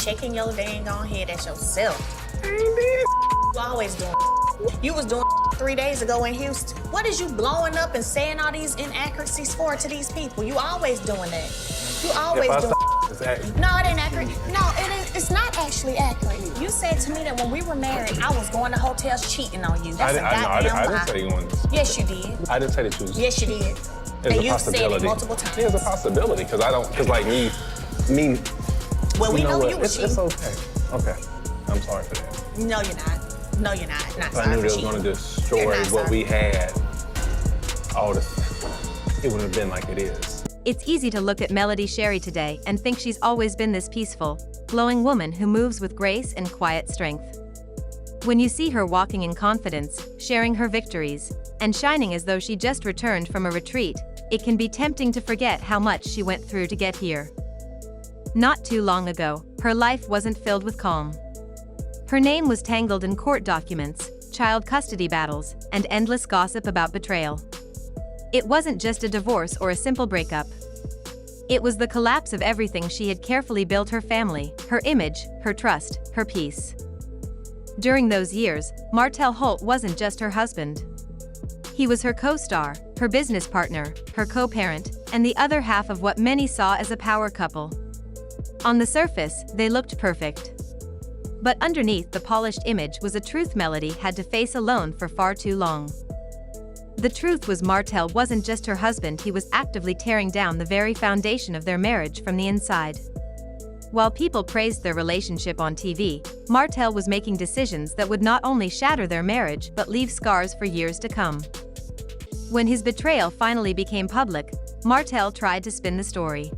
shaking your dang on head at yourself. I ain't did. You always doing. You was doing 3 days ago in Houston. What is you blowing up and saying all these inaccuracies for to these people? You always doing that. You always doing. No, it ain't accurate. No, it's not actually accurate. You said to me that when we were married, I was going to hotels cheating on you. That's a goddamn lie. I didn't say you wanted. Yes, you did. I didn't say that you was. Yes, you did. There's and a possibility. You said it multiple times. There's a possibility, because like me. Well, we know you were cheating. It's okay. Okay. I'm sorry for that. No, you're not. No, you're not. Not sorry. I knew they was going to destroy what we had. It would have been like it is. It's easy to look at Melody Shari today and think she's always been this peaceful, glowing woman who moves with grace and quiet strength. When you see her walking in confidence, sharing her victories, and shining as though she just returned from a retreat, it can be tempting to forget how much she went through to get here. Not too long ago, her life wasn't filled with calm. Her name was tangled in court documents, child custody battles, and endless gossip about betrayal. It wasn't just a divorce or a simple breakup. It was the collapse of everything she had carefully built: her family, her image, her trust, her peace. During those years, Martell Holt wasn't just her husband. He was her co-star, her business partner, her co-parent, and the other half of what many saw as a power couple. On the surface, they looked perfect. But underneath the polished image was a truth Melody had to face alone for far too long. The truth was Martell wasn't just her husband, he was actively tearing down the very foundation of their marriage from the inside. While people praised their relationship on TV, Martell was making decisions that would not only shatter their marriage but leave scars for years to come. When his betrayal finally became public, Martell tried to spin the story.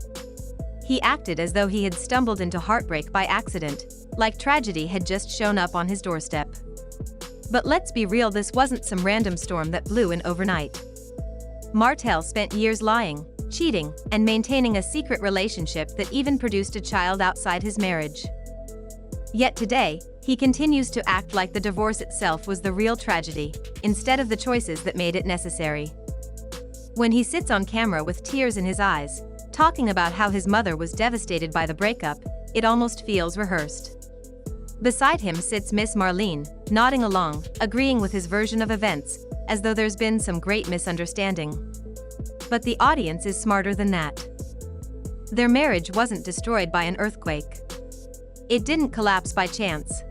He acted as though he had stumbled into heartbreak by accident, like tragedy had just shown up on his doorstep. But let's be real, this wasn't some random storm that blew in overnight. Martell spent years lying, cheating, and maintaining a secret relationship that even produced a child outside his marriage. Yet today, he continues to act like the divorce itself was the real tragedy, instead of the choices that made it necessary. When he sits on camera with tears in his eyes, talking about how his mother was devastated by the breakup, it almost feels rehearsed. Beside him sits Miss Marlene, nodding along, agreeing with his version of events, as though there's been some great misunderstanding. But the audience is smarter than that. Their marriage wasn't destroyed by an earthquake. It didn't collapse by chance.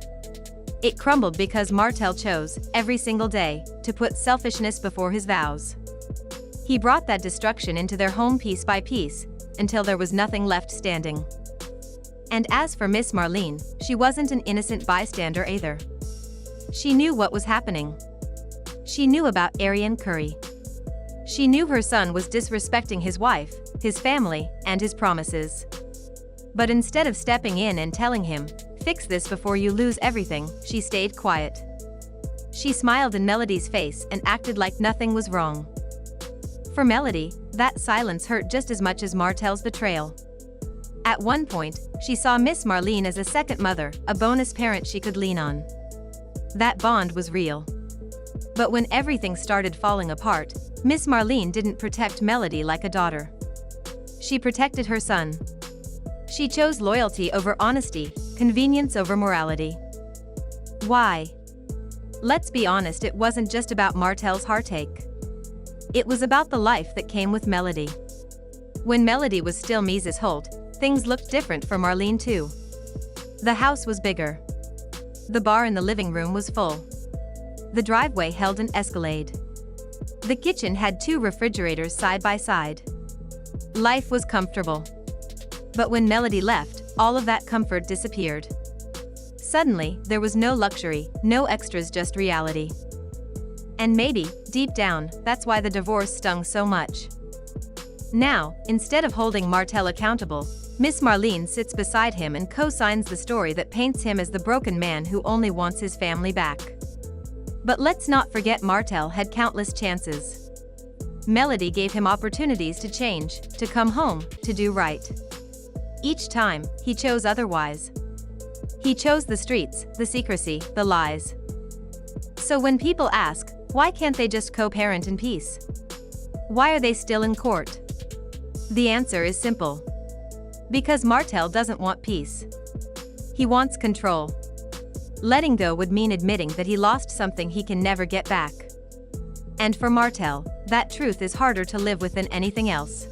It crumbled because Martell chose, every single day, to put selfishness before his vows. He brought that destruction into their home piece by piece, until there was nothing left standing. And as for Miss Marlene, she wasn't an innocent bystander either. She knew what was happening. She knew about Arian Curry. She knew her son was disrespecting his wife, his family, and his promises. But instead of stepping in and telling him, "Fix this before you lose everything," she stayed quiet. She smiled in Melody's face and acted like nothing was wrong. For Melody, that silence hurt just as much as Martell's betrayal. At one point, she saw Miss Marlene as a second mother, a bonus parent she could lean on. That bond was real. But when everything started falling apart, Miss Marlene didn't protect Melody like a daughter. She protected her son. She chose loyalty over honesty, convenience over morality. Why? Let's be honest, it wasn't just about Martell's heartache. It was about the life that came with Melody. When Melody was still Mrs. Holt, things looked different for Marlene too. The house was bigger. The bar in the living room was full. The driveway held an Escalade. The kitchen had 2 refrigerators side by side. Life was comfortable. But when Melody left, all of that comfort disappeared. Suddenly, there was no luxury, no extras, just reality. And maybe, deep down, that's why the divorce stung so much. Now, instead of holding Martell accountable, Miss Marlene sits beside him and co-signs the story that paints him as the broken man who only wants his family back. But let's not forget, Martell had countless chances. Melody gave him opportunities to change, to come home, to do right. Each time, he chose otherwise. He chose the streets, the secrecy, the lies. So when people ask, why can't they just co-parent in peace? Why are they still in court? The answer is simple. Because Martell doesn't want peace. He wants control. Letting go would mean admitting that he lost something he can never get back. And for Martell, that truth is harder to live with than anything else.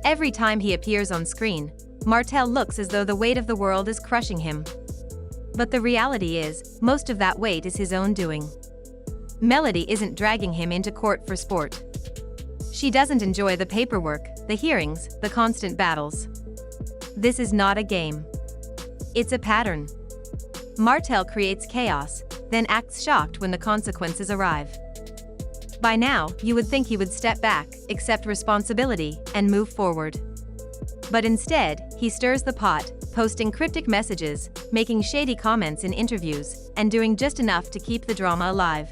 Every time he appears on screen, Martell looks as though the weight of the world is crushing him. But the reality is, most of that weight is his own doing. Melody isn't dragging him into court for sport. She doesn't enjoy the paperwork, the hearings, the constant battles. This is not a game. It's a pattern. Martell creates chaos, then acts shocked when the consequences arrive. By now, you would think he would step back, accept responsibility, and move forward. But instead, he stirs the pot, posting cryptic messages, making shady comments in interviews, and doing just enough to keep the drama alive.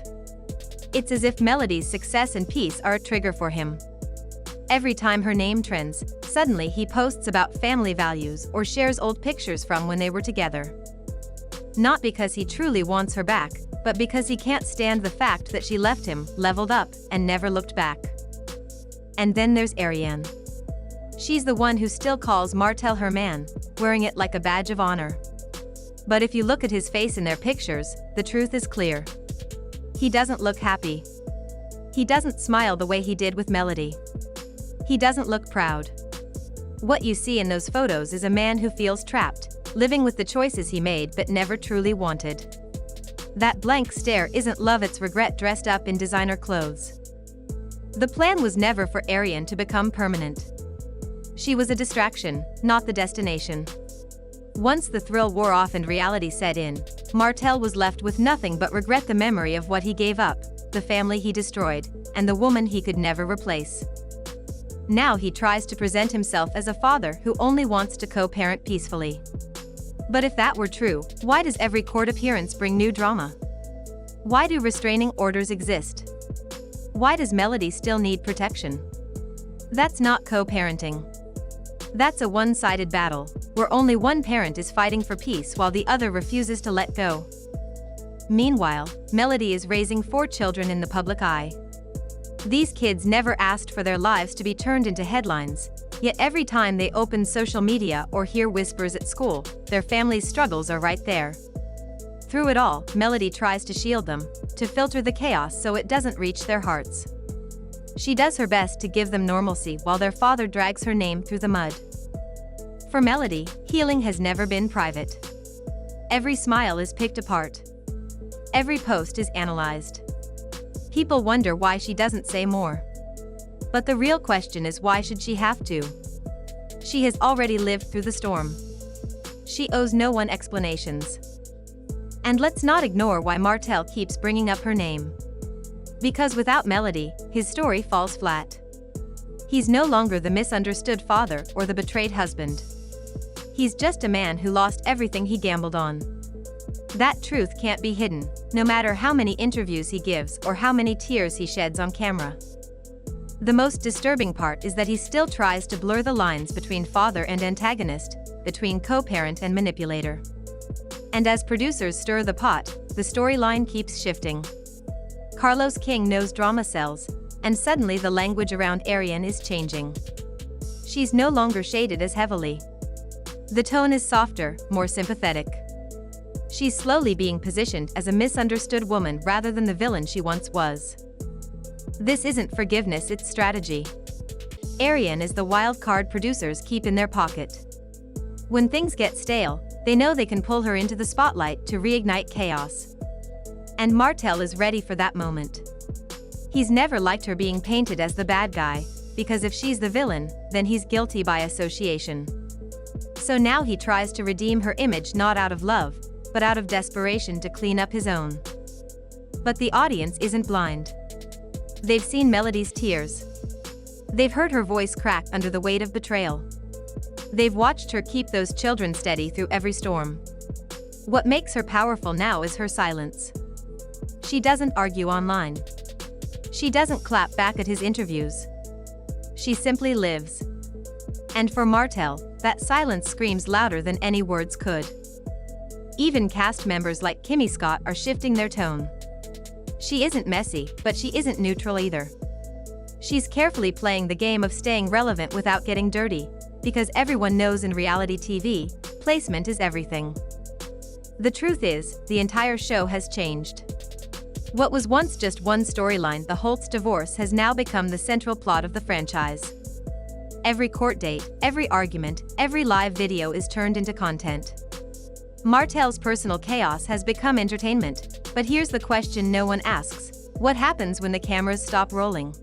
It's as if Melody's success and peace are a trigger for him. Every time her name trends, suddenly he posts about family values or shares old pictures from when they were together. Not because he truly wants her back, but because he can't stand the fact that she left him, leveled up, and never looked back. And then there's Ariane. She's the one who still calls Martell her man, wearing it like a badge of honor. But if you look at his face in their pictures, the truth is clear. He doesn't look happy. He doesn't smile the way he did with Melody. He doesn't look proud. What you see in those photos is a man who feels trapped, living with the choices he made but never truly wanted. That blank stare isn't love, it's regret dressed up in designer clothes. The plan was never for Ariane to become permanent. She was a distraction, not the destination. Once the thrill wore off and reality set in, Martell was left with nothing but regret, the memory of what he gave up, the family he destroyed, and the woman he could never replace. Now he tries to present himself as a father who only wants to co-parent peacefully. But if that were true, why does every court appearance bring new drama? Why do restraining orders exist? Why does Melody still need protection? That's not co-parenting. That's a one-sided battle, where only one parent is fighting for peace while the other refuses to let go. Meanwhile, Melody is raising 4 children in the public eye. These kids never asked for their lives to be turned into headlines, yet every time they open social media or hear whispers at school, their family's struggles are right there. Through it all, Melody tries to shield them, to filter the chaos so it doesn't reach their hearts. She does her best to give them normalcy while their father drags her name through the mud. For Melody, healing has never been private. Every smile is picked apart. Every post is analyzed. People wonder why she doesn't say more. But the real question is, why should she have to? She has already lived through the storm. She owes no one explanations. And let's not ignore why Martell keeps bringing up her name. Because without Melody, his story falls flat. He's no longer the misunderstood father or the betrayed husband. He's just a man who lost everything he gambled on. That truth can't be hidden, no matter how many interviews he gives or how many tears he sheds on camera. The most disturbing part is that he still tries to blur the lines between father and antagonist, between co-parent and manipulator. And as producers stir the pot, the storyline keeps shifting. Carlos King knows drama sells, and suddenly the language around Ariane is changing. She's no longer shaded as heavily. The tone is softer, more sympathetic. She's slowly being positioned as a misunderstood woman rather than the villain she once was. This isn't forgiveness, it's strategy. Ariane is the wild card producers keep in their pocket. When things get stale, they know they can pull her into the spotlight to reignite chaos. And Martell is ready for that moment. He's never liked her being painted as the bad guy, because if she's the villain, then he's guilty by association. So now he tries to redeem her image, not out of love, but out of desperation to clean up his own. But the audience isn't blind. They've seen Melody's tears. They've heard her voice crack under the weight of betrayal. They've watched her keep those children steady through every storm. What makes her powerful now is her silence. She doesn't argue online. She doesn't clap back at his interviews. She simply lives. And for Martell, that silence screams louder than any words could. Even cast members like Kimmy Scott are shifting their tone. She isn't messy, but she isn't neutral either. She's carefully playing the game of staying relevant without getting dirty, because everyone knows in reality TV, placement is everything. The truth is, the entire show has changed. What was once just one storyline, the Holt's divorce, has now become the central plot of the franchise. Every court date, every argument, every live video is turned into content. Martell's personal chaos has become entertainment. But here's the question no one asks: what happens when the cameras stop rolling?